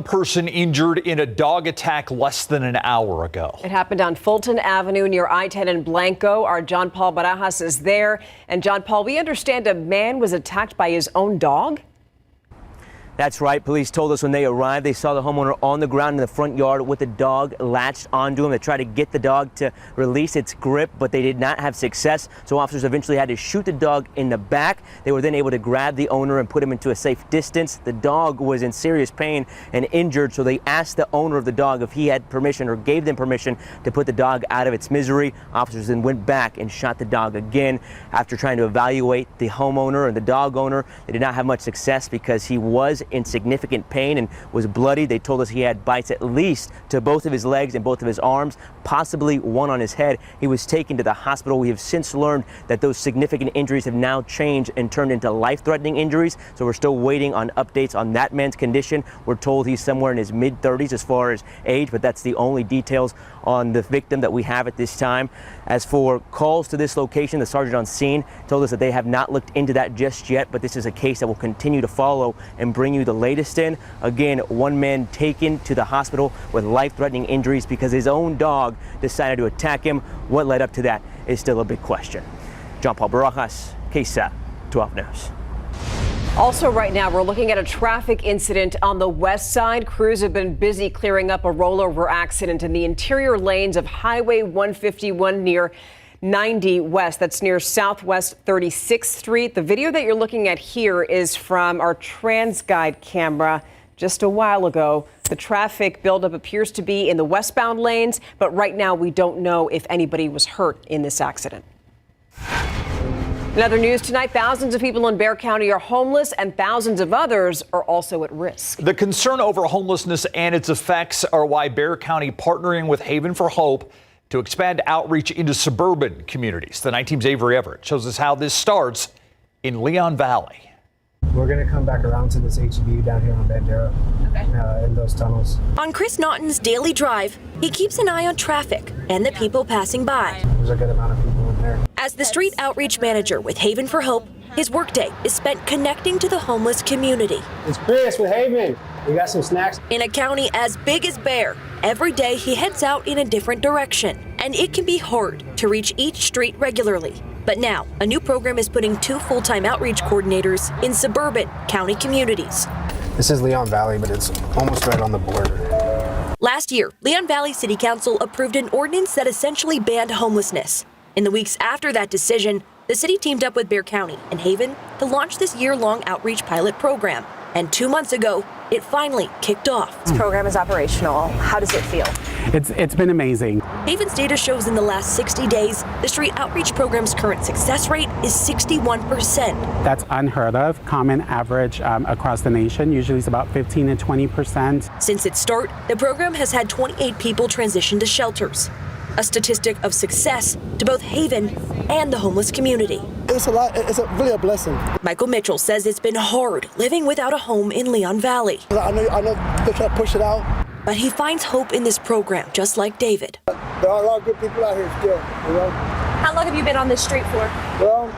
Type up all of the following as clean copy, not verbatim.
one person injured in a dog attack less than an hour ago. It happened on Fulton Avenue near I-10 in Blanco. Our John Paul Barajas is there. And John Paul, we understand a man was attacked by his own dog. That's right. Police told us when they arrived, they saw the homeowner on the ground in the front yard with the dog latched onto him. They tried to get the dog to release its grip, but they did not have success. So officers eventually had to shoot the dog in the back. They were then able to grab the owner and put him into a safe distance. The dog was in serious pain and injured, so they asked the owner of the dog if he had permission or gave them permission to put the dog out of its misery. Officers then went back and shot the dog again. After trying to evaluate the homeowner and the dog owner, they did not have much success because he was in significant pain and was bloody. They told us he had bites at least to both of his legs and both of his arms, possibly one on his head. He was taken to the hospital. We have since learned that those significant injuries have now changed and turned into life-threatening injuries. So we're still waiting on updates on that man's condition. We're told he's somewhere in his mid-30s as far as age, but that's the only details on the victim that we have at this time. As for calls to this location, the sergeant on scene told us that they have not looked into that just yet, but this is a case that will continue to follow and bring you the latest in. Again, one man taken to the hospital with life-threatening injuries because his own dog decided to attack him. What led up to that is still a big question. John Paul Barajas, KSAT 12 News. Also right now, we're looking at a traffic incident on the west side. Crews have been busy clearing up a rollover accident in the interior lanes of Highway 151 near 90 West. That's near Southwest 36th Street. The video that you're looking at here is from our TransGuide camera just a while ago. The traffic buildup appears to be in the westbound lanes, but right now we don't know if anybody was hurt in this accident. In other news tonight, thousands of people in Bexar County are homeless and thousands of others are also at risk. The concern over homelessness and its effects are why Bexar County partnering with Haven for Hope to expand outreach into suburban communities. The night team's Avery Everett shows us how this starts in Leon Valley. We're going to come back around to this HEB down here on Bandera, in those tunnels. On Chris Naughton's daily drive, he keeps an eye on traffic and the people passing by. There's a good amount of people in there. As the street outreach manager with Haven for Hope, his workday is spent connecting to the homeless community. It's Chris with Haven. We got some snacks. In a county as big as Bexar, every day he heads out in a different direction, and it can be hard to reach each street regularly. But now, a new program is putting 2 full-time outreach coordinators in suburban county communities. This is Leon Valley, but it's almost right on the border. Last year, Leon Valley City Council approved an ordinance that essentially banned homelessness. In the weeks after that decision, the city teamed up with Bexar County and Haven to launch this year-long outreach pilot program. And 2 months ago, it finally kicked off. This program is operational. How does it feel? It's been amazing. Haven's data shows in the last 60 days, the street outreach program's current success rate is 61%. That's unheard of. Common average across the nation usually is about 15 to 20%. Since its start, the program has had 28 people transition to shelters, a statistic of success to both Haven and the homeless community. It's really a blessing. Michael Mitchell says it's been hard living without a home in Leon Valley. I know they try to push it out. But he finds hope in this program, just like David. There are a lot of good people out here still, you know. How long have you been on this street for? Well,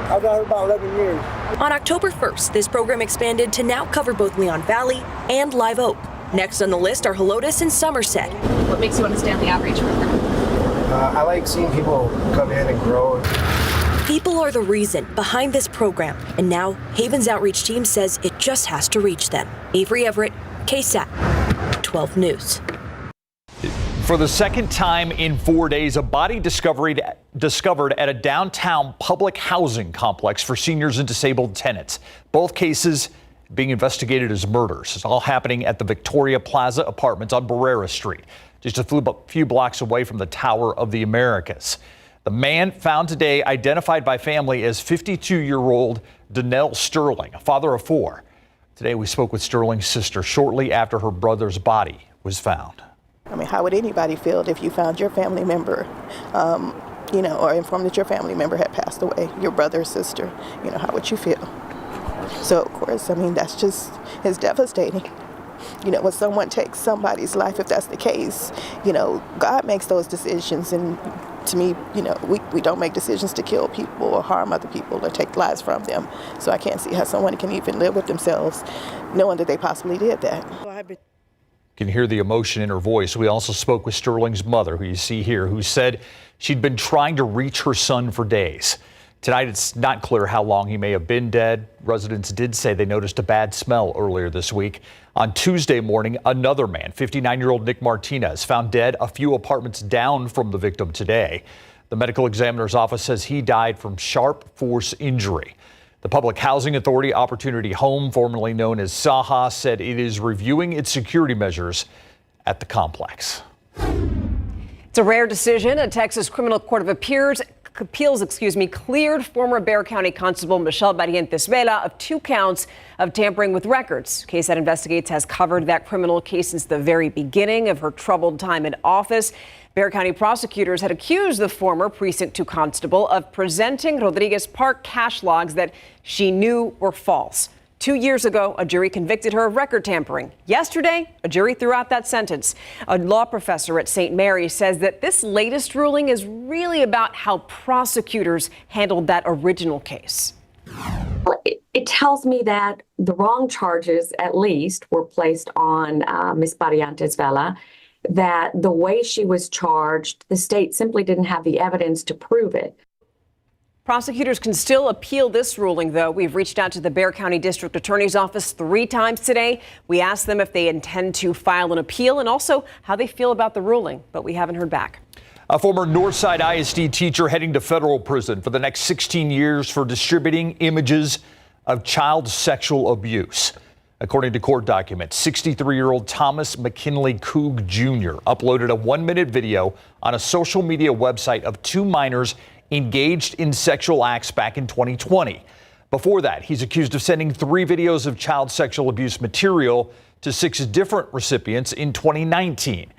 I've been here about 11 years. On October 1st, this program expanded to now cover both Leon Valley and Live Oak. Next on the list are Helotes and Somerset. What makes you want to stay on the outreach program? I like seeing people come in and grow. People are the reason behind this program, and now Haven's outreach team says it just has to reach them. Avery Everett, KSAT 12 News. For the second time in 4 days, a body discovered at a downtown public housing complex for seniors and disabled tenants. Both cases being investigated as murders. It's all happening at the Victoria Plaza Apartments on Barrera Street, just a few blocks away from the Tower of the Americas. The man found today identified by family as 52-year-old Donnell Sterling, a father of 4. Today we spoke with Sterling's sister shortly after her brother's body was found. I mean, how would anybody feel if you found your family member, or informed that your family member had passed away, your brother or sister? How would you feel? So, of course, it's devastating. When someone takes somebody's life, if that's the case, God makes those decisions. And to me, we don't make decisions to kill people or harm other people or take lives from them. So I can't see how someone can even live with themselves knowing that they possibly did that. You can hear the emotion in her voice. We also spoke with Sterling's mother, who you see here, who said she'd been trying to reach her son for days. Tonight, it's not clear how long he may have been dead. Residents did say they noticed a bad smell earlier this week. On Tuesday morning, another man, 59-year-old Nick Martinez, found dead a few apartments down from the victim today. The medical examiner's office says he died from sharp force injury. The Public Housing Authority Opportunity Home, formerly known as SAHA, said it is reviewing its security measures at the complex. It's a rare decision. A Texas Criminal Court of Appeals cleared former Bexar County Constable Michelle Barrientos Vela of 2 counts of tampering with records. KSAT Investigates has covered that criminal case since the very beginning of her troubled time in office. Bexar County prosecutors had accused the former Precinct 2 constable of presenting Rodriguez Park cash logs that she knew were false. 2 years ago, a jury convicted her of record tampering. Yesterday, a jury threw out that sentence. A law professor at St. Mary's says that this latest ruling is really about how prosecutors handled that original case. It tells me that the wrong charges, at least, were placed on Ms. Barrientos Vela, that the way she was charged, the state simply didn't have the evidence to prove it. Prosecutors can still appeal this ruling, though. We've reached out to the Bexar County District Attorney's Office 3 times today. We asked them if they intend to file an appeal and also how they feel about the ruling, but we haven't heard back. A former Northside ISD teacher heading to federal prison for the next 16 years for distributing images of child sexual abuse. According to court documents, 63-year-old Thomas McKinley Coog Jr. uploaded a 1-minute video on a social media website of 2 minors engaged in sexual acts back in 2020. Before that, he's accused of sending 3 videos of child sexual abuse material to 6 different recipients in 2019.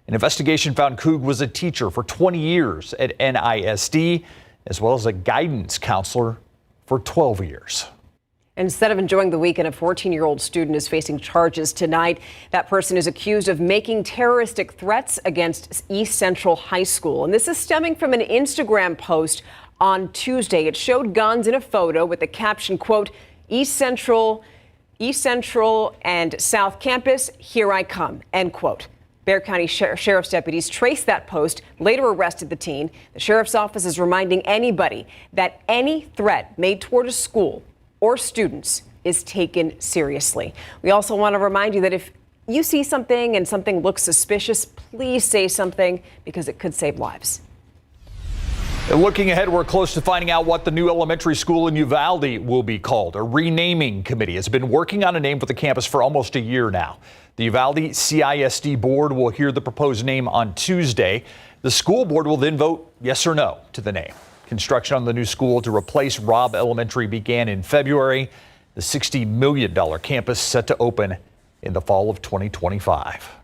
An investigation found Coog was a teacher for 20 years at NISD, as well as a guidance counselor for 12 years. Instead of enjoying the weekend, a 14-year-old student is facing charges tonight. That person is accused of making terroristic threats against East Central High School. And this is stemming from an Instagram post on Tuesday. It showed guns in a photo with the caption, quote, East Central and South Campus, here I come, end quote. Bexar County Sheriff's deputies traced that post, later arrested the teen. The sheriff's office is reminding anybody that any threat made toward a school or students is taken seriously. We also want to remind you that if you see something and something looks suspicious, please say something because it could save lives. And looking ahead, we're close to finding out what the new elementary school in Uvalde will be called. A renaming committee has been working on a name for the campus for almost a year now. The Uvalde CISD board will hear the proposed name on Tuesday. The school board will then vote yes or no to the name. Construction on the new school to replace Robb Elementary began in February. The $60 million campus set to open in the fall of 2025.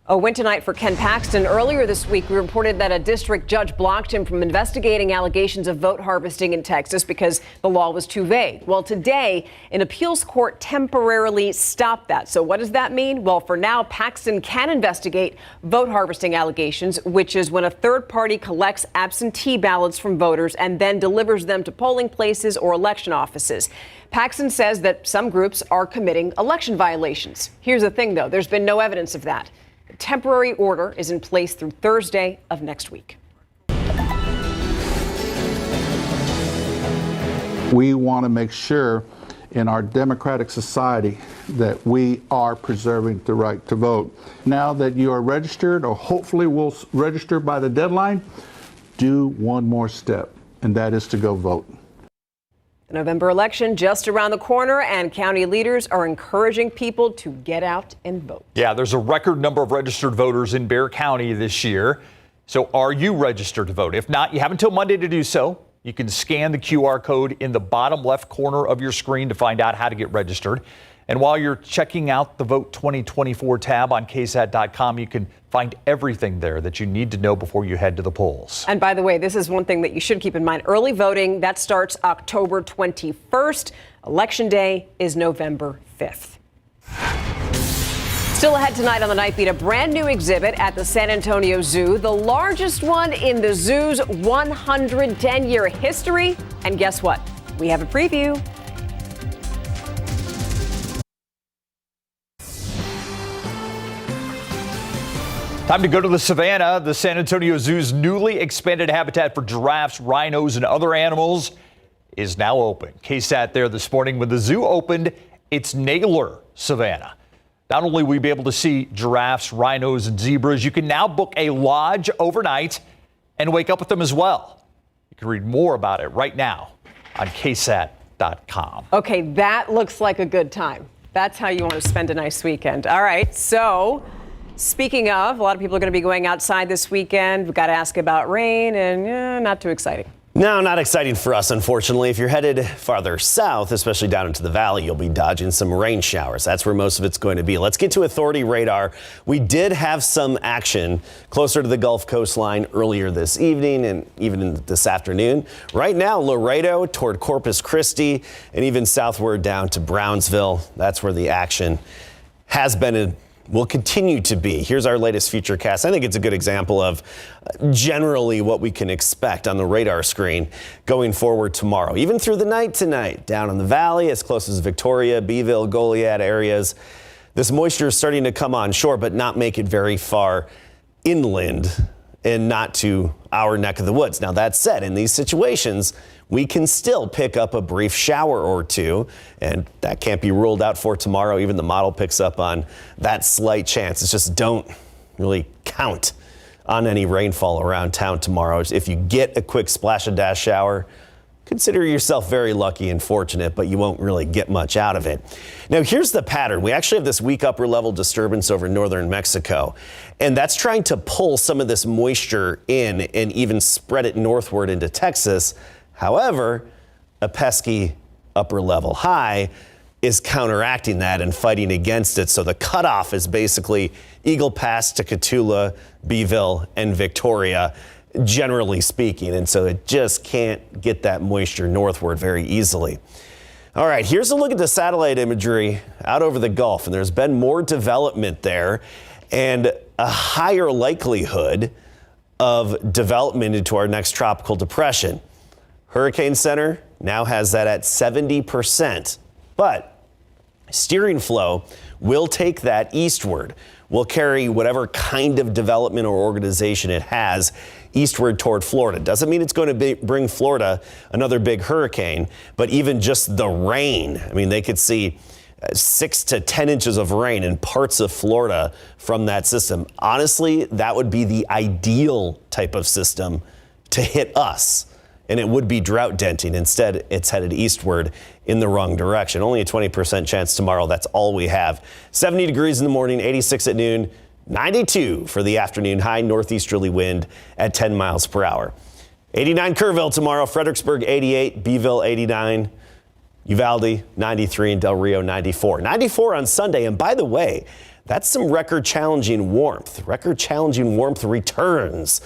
A win tonight for Ken Paxton. Earlier this week, we reported that a district judge blocked him from investigating allegations of vote harvesting in Texas because the law was too vague. Well, today, an appeals court temporarily stopped that. So what does that mean? Well, for now, Paxton can investigate vote harvesting allegations, which is when a third party collects absentee ballots from voters and then delivers them to polling places or election offices. Paxton says that some groups are committing election violations. Here's the thing, though. There's been no evidence of that. A temporary order is in place through Thursday of next week. We want to make sure in our democratic society that we are preserving the right to vote. Now that you are registered, or hopefully will register by the deadline, do one more step, and that is to go vote. The November election just around the corner, and county leaders are encouraging people to get out and vote. Yeah, there's a record number of registered voters in Bexar County this year. So are you registered to vote? If not, you have until Monday to do so. You can scan the QR code in the bottom left corner of your screen to find out how to get registered. And while you're checking out the Vote 2024 tab on KSAT.com, you can find everything there that you need to know before you head to the polls. And by the way, this is one thing that you should keep in mind. Early voting, that starts October 21st. Election Day is November 5th. Still ahead tonight on the Nightbeat, a brand new exhibit at the San Antonio Zoo, the largest one in the zoo's 110-year history. And guess what? We have a preview. Time to go to the Savannah. The San Antonio Zoo's newly expanded habitat for giraffes, rhinos, and other animals is now open. KSAT there this morning when the zoo opened its Naylor Savannah. Not only will you be able to see giraffes, rhinos, and zebras, you can now book a lodge overnight and wake up with them as well. You can read more about it right now on KSAT.com. Okay, that looks like a good time. That's how you want to spend a nice weekend. All right, so speaking of, a lot of people are going to be going outside this weekend. We've got to ask about rain, and not too exciting. No, not exciting for us, unfortunately. If you're headed farther south, especially down into the valley, you'll be dodging some rain showers. That's where most of it's going to be. Let's get to authority radar. We did have some action closer to the Gulf coastline earlier this evening and even this afternoon. Right now, Laredo toward Corpus Christi and even southward down to Brownsville. That's where the action has been and will continue to be. Here's our latest futurecast. I think it's a good example of generally what we can expect on the radar screen going forward tomorrow, even through the night tonight, down in the valley as close as Victoria, Beeville, Goliad areas. This moisture is starting to come on shore, but not make it very far inland and not to our neck of the woods. Now, that said, in these situations, we can still pick up a brief shower or two, and that can't be ruled out for tomorrow. Even the model picks up on that slight chance. It's just don't really count on any rainfall around town tomorrow. If you get a quick splash and dash shower, consider yourself very lucky and fortunate, but you won't really get much out of it. Now, here's the pattern. We actually have this weak upper level disturbance over northern Mexico, and that's trying to pull some of this moisture in and even spread it northward into Texas. However, a pesky upper level high is counteracting that and fighting against it. So the cutoff is basically Eagle Pass to Cotulla, Beeville, and Victoria, generally speaking. And so it just can't get that moisture northward very easily. All right, here's a look at the satellite imagery out over the Gulf. And there's been more development there and a higher likelihood of development into our next tropical depression. Hurricane Center now has that at 70%, but steering flow will take that eastward. Will carry whatever kind of development or organization it has eastward toward Florida. Doesn't mean it's going to bring Florida another big hurricane, but even just the rain. I mean, they could see 6 to 10 inches of rain in parts of Florida from that system. Honestly, that would be the ideal type of system to hit us. And it would be drought denting. Instead, it's headed eastward in the wrong direction. Only a 20% chance tomorrow. That's all we have. 70 degrees in the morning, 86 at noon, 92 for the afternoon. High northeasterly wind at 10 miles per hour. 89 Kerrville tomorrow, Fredericksburg 88, Beeville 89, Uvalde 93, and Del Rio 94. 94 on Sunday. And by the way, that's some record challenging warmth. Record challenging warmth returns.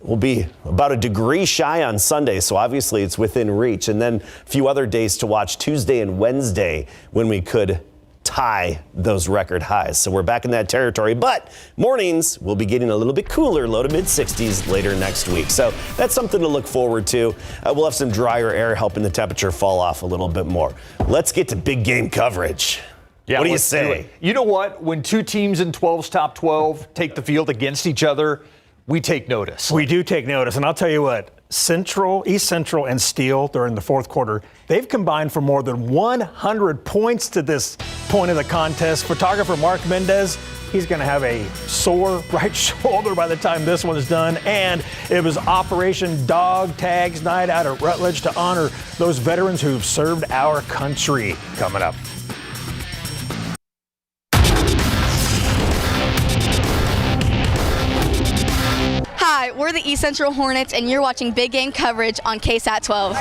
Will be about a degree shy on Sunday, so obviously it's within reach. And then a few other days to watch, Tuesday and Wednesday, when we could tie those record highs. So we're back in that territory, but mornings will be getting a little bit cooler, low to mid 60s later next week. So that's something to look forward to. We'll have some drier air helping the temperature fall off a little bit more. Let's get to big game coverage. Yeah, what do you say? You know what? When two teams in 12's top 12 take the field against each other, we take notice. We do take notice. And I'll tell you what, East Central and Steele during the fourth quarter, they've combined for more than 100 points to this point of the contest. Photographer Mark Mendez, he's going to have a sore right shoulder by the time this one's done. And it was Operation Dog Tags Night out at Rutledge to honor those veterans who've served our country. Coming up. Hi, we're the East Central Hornets, and you're watching Big Game coverage on KSAT 12.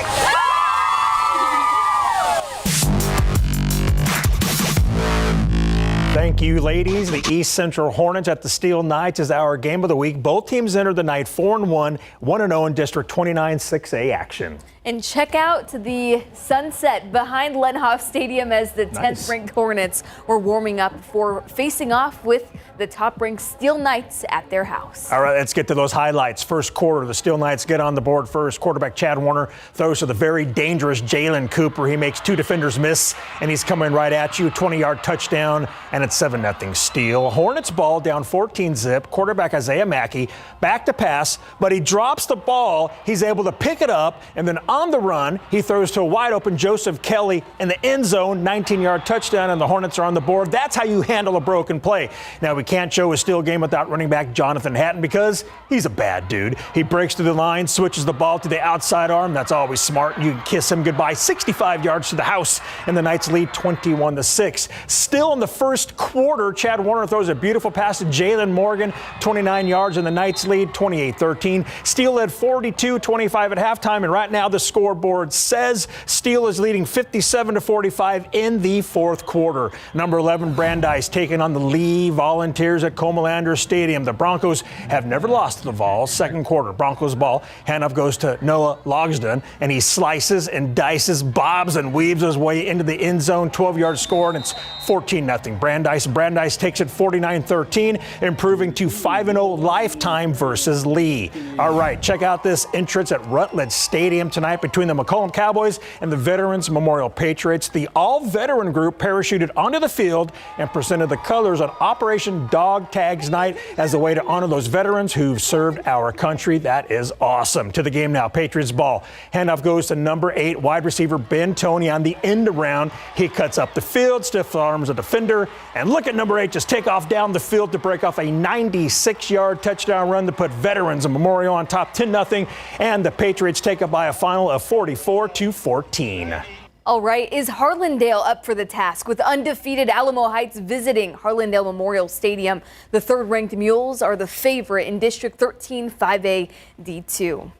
Thank you, ladies. The East Central Hornets at the Steele Knights is our game of the week. Both teams entered the night 4-1, 1-0 in District 29 6A action. And check out the sunset behind Lenhoff Stadium as the 10th ranked Hornets were warming up before facing off with the top ranked Steele Knights at their house. All right, let's get to those highlights. First quarter, the Steele Knights get on the board first. Quarterback Chad Warner throws to the very dangerous Jalen Cooper. He makes two defenders miss, and he's coming right at you. 20-yard touchdown, and it's 7-0 Steele. Hornets ball down 14-zip. Quarterback Isaiah Mackey back to pass, but he drops the ball. He's able to pick it up, and then on the run, he throws to a wide-open Joseph Kelly in the end zone, 19-yard touchdown, and the Hornets are on the board. That's how you handle a broken play. Now, we can't show a Steele game without running back Jonathan Hatton because he's a bad dude. He breaks through the line, switches the ball to the outside arm. That's always smart. You can kiss him goodbye. 65 yards to the house, and the Knights lead 21-6. Still in the first quarter, Chad Warner throws a beautiful pass to Jalen Morgan, 29 yards, and the Knights lead 28-13. Steele led 42-25 at halftime, and right now the scoreboard says Steele is leading 57-45 in the fourth quarter. Number 11 Brandeis taking on the Lee Volunteers at Comalander Stadium. The Broncos have never lost to the Vols. Second quarter, Broncos ball. Handoff goes to Noah Logsdon, and he slices and dices, bobs and weaves his way into the end zone. 12-yard score, and it's 14-0 Brandeis. Brandeis takes it 49-13, improving to 5-0 lifetime versus Lee. All right, check out this entrance at Rutledge Stadium tonight between the McCollum Cowboys and the Veterans Memorial Patriots. The all-veteran group parachuted onto the field and presented the colors on Operation Dog Tags Night as a way to honor those veterans who've served our country. That is awesome. To the game now, Patriots ball. Handoff goes to number 8 wide receiver Ben Toney on the end around. He cuts up the field, stiff arms a defender, and look at number 8 just take off down the field to break off a 96-yard touchdown run to put Veterans Memorial on top 10-0, and the Patriots take it by a final of 44-14. All right, is Harlandale up for the task with undefeated Alamo Heights visiting Harlandale Memorial Stadium? The third-ranked Mules are the favorite in District 13 5A D2.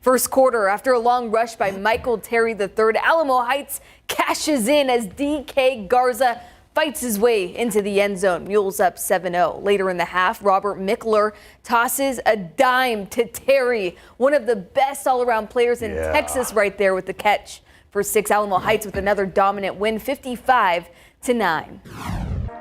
First quarter, after a long rush by Michael Terry III, Alamo Heights cashes in as DK Garza fights his way into the end zone. Mules up 7-0. Later in the half, Robert Mickler tosses a dime to Terry, one of the best all-around players in Texas right there with the catch. For 6, Alamo Heights with another dominant win, 55-9.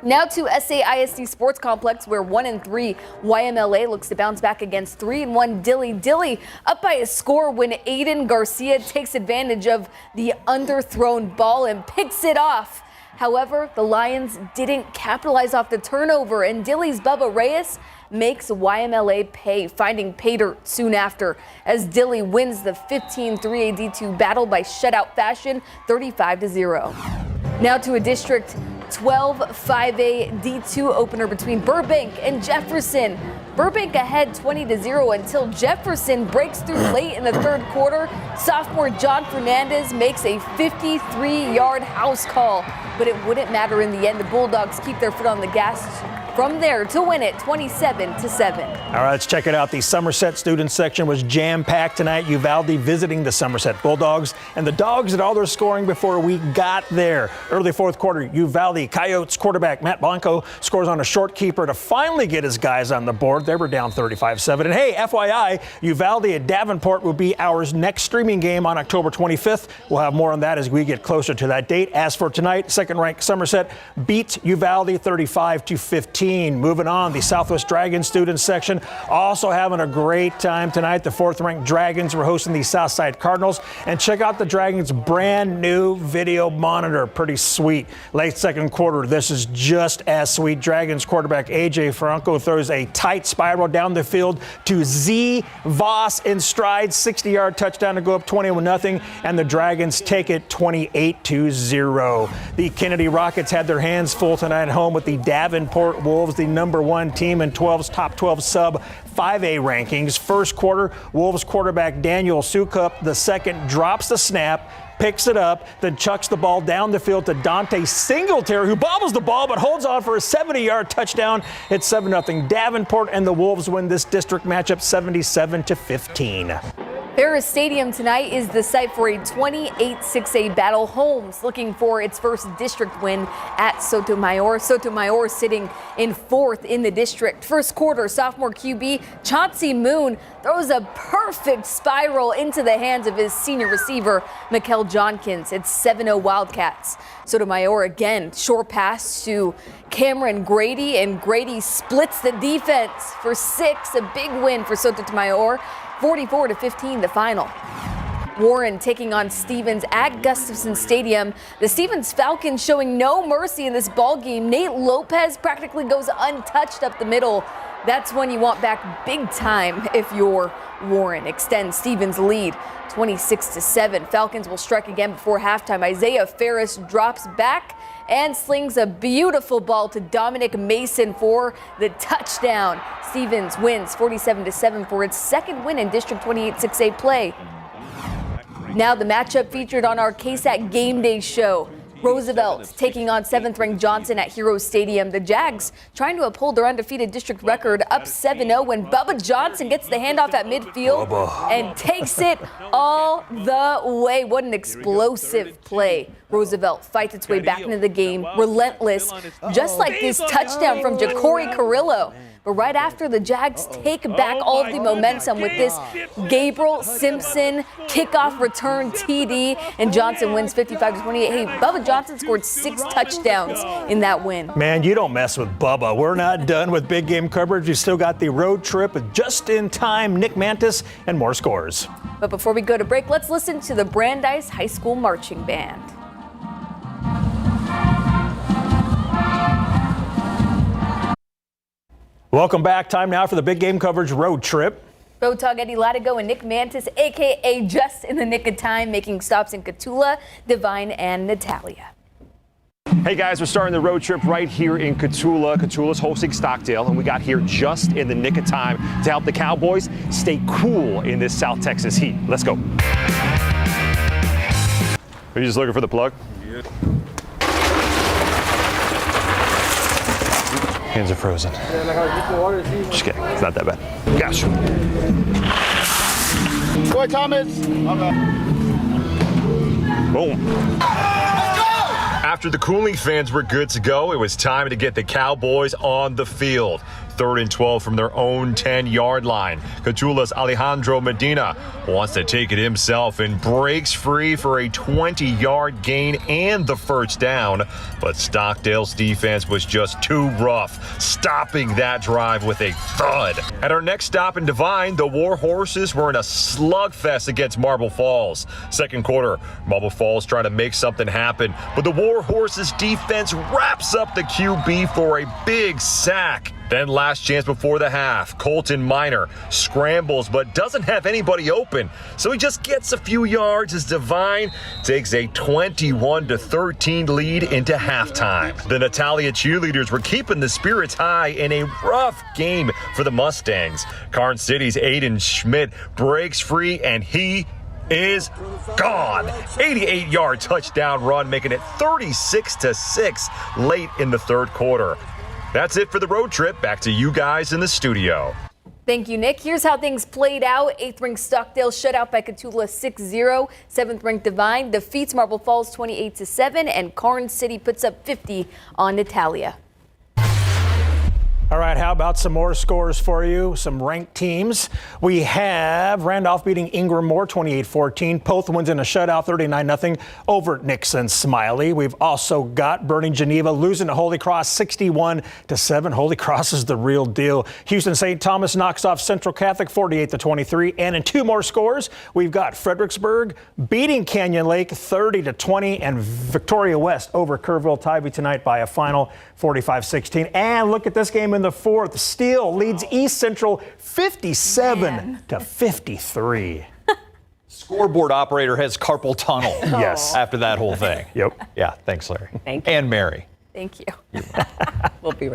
Now to SAISD Sports Complex, where 1-3 YMLA looks to bounce back against 3-1 Dilley. Dilley up by a score when Aiden Garcia takes advantage of the underthrown ball and picks it off. However, the Lions didn't capitalize off the turnover, and Dilley's Bubba Reyes makes YMLA pay, finding pay dirt soon after, as Dilley wins the 15-3 AD2 battle by shutout fashion, 35-0. Now to a District 12 5A D2 opener between Burbank and Jefferson. Burbank ahead 20-0 until Jefferson breaks through late in the third quarter. Sophomore John Fernandez makes a 53-yard house call, but it wouldn't matter in the end. The Bulldogs keep their foot on the gas from there to win it 27-7. All right, let's check it out. The Somerset student section was jam-packed tonight. Uvalde visiting the Somerset Bulldogs, and the Dogs did all their scoring before we got there. Early fourth quarter, Uvalde Coyotes quarterback Matt Blanco scores on a short keeper to finally get his guys on the board. They were down 35-7. And hey, FYI, Uvalde at Davenport will be our next streaming game on October 25th. We'll have more on that as we get closer to that date. As for tonight, second-ranked Somerset beats Uvalde 35-15. Moving on, the Southwest Dragons student section also having a great time tonight. The fourth-ranked Dragons were hosting the Southside Cardinals. And check out the Dragons' brand new video monitor. Pretty sweet. Late second quarter, this is just as sweet. Dragons quarterback A.J. Franco throws a tight spiral down the field to Z. Voss in stride. 60-yard touchdown to go up 21-0. And the Dragons take it 28-0. The Kennedy Rockets had their hands full tonight at home with the Davenport Wolves, the number 1 team in 12's top 12 sub 5A rankings. First quarter, Wolves quarterback Daniel Sukup II drops the snap, picks it up, then chucks the ball down the field to Dante Singletary, who bobbles the ball but holds on for a 70-yard touchdown. It's 7-0 Davenport, and the Wolves win this district matchup 77-15. Ferris Stadium tonight is the site for a 28-6A battle. Holmes looking for its first district win at Sotomayor. Sotomayor sitting in 4th in the district. First quarter, sophomore QB Chauncey Moon throws a perfect spiral into the hands of his senior receiver, Mikel Jonkins. It's 7-0 Wildcats. Sotomayor again, short pass to Cameron Grady, and Grady splits the defense for 6. A big win for Sotomayor. 44-15 the final. Warren taking on Stevens at Gustafson Stadium. The Stevens Falcons showing no mercy in this ball game. Nate Lopez practically goes untouched up the middle. That's when you want back big time if you're Warren. Extends Stevens' lead 26-7. Falcons will strike again before halftime. Isaiah Ferris drops back and slings a beautiful ball to Dominic Mason for the touchdown. Stevens wins 47-7 for its second win in District 28-6A play. Now the matchup featured on our KSAT Game Day show. Roosevelt taking on 7th-ranked Johnson at Hero Stadium. The Jags trying to uphold their undefeated district record, up 7-0 when Bubba Johnson gets the handoff at midfield and takes it all the way. What an explosive play. Roosevelt fights its way back into the game, relentless, just like this touchdown from Ja'Cory Carrillo. But right after, the Jags take back all of the momentum with this Gabriel Simpson kickoff return TD, and Johnson wins 55-28. Hey, Bubba Johnson scored 6 touchdowns in that win. Man, you don't mess with Bubba. We're not done with big game coverage. We still got the road trip with just in time Nick Mantis and more scores. But before we go to break, let's listen to the Brandeis High School Marching Band. Welcome back. Time now for the big game coverage road trip. Road Tog Eddie Latigo and Nick Mantis, a.k.a. just in the nick of time, making stops in Cotulla, Divine, and Natalia. Hey guys, we're starting the road trip right here in Cotulla. Cotulla's hosting Stockdale, and we got here just in the nick of time to help the Cowboys stay cool in this South Texas heat. Let's go. Are you just looking for the plug? Yeah. Hands are frozen. Just kidding, it's not that bad. Gosh. Go ahead, Thomas. Boom. After the cooling fans were good to go, it was time to get the Cowboys on the field. 3rd and 12 from their own 10-yard line. Cotulla's Alejandro Medina wants to take it himself and breaks free for a 20-yard gain and the first down. But Stockdale's defense was just too rough, stopping that drive with a thud. At our next stop in Divine, the War Horses were in a slugfest against Marble Falls. Second quarter, Marble Falls trying to make something happen, but the War Horses defense wraps up the QB for a big sack. Then last chance before the half, Colton Minor scrambles but doesn't have anybody open, so he just gets a few yards as Divine takes a 21-13 lead into halftime. The Natalia cheerleaders were keeping the spirits high in a rough game for the Mustangs. Karn City's Aiden Schmidt breaks free and he is gone. 88-yard touchdown run, making it 36-6 late in the third quarter. That's it for the road trip. Back to you guys in the studio. Thank you, Nick. Here's how things played out. 8th-ranked Stockdale shut out by Cotulla 6-0. 7th-ranked Divine defeats Marble Falls 28-7, and Karn City puts up 50 on Natalia. All right, how about some more scores for you? Some ranked teams. We have Randolph beating Ingram Moore 28-14. Poth wins in a shutout 39-0 over Nixon Smiley. We've also got Burning Geneva losing to Holy Cross 61-7. Holy Cross is the real deal. Houston St. Thomas knocks off Central Catholic 48-23. And in 2 more scores, we've got Fredericksburg beating Canyon Lake 30-20 and Victoria West over Kerrville Tybee tonight by a final 45-16. And look at this game in the 4th. Steele leads East Central 57-53. Scoreboard operator has carpal tunnel. Yes. After that whole thing. Yep. Yeah. Thanks, Larry. Thank you. And Mary. Thank you. We'll be right back.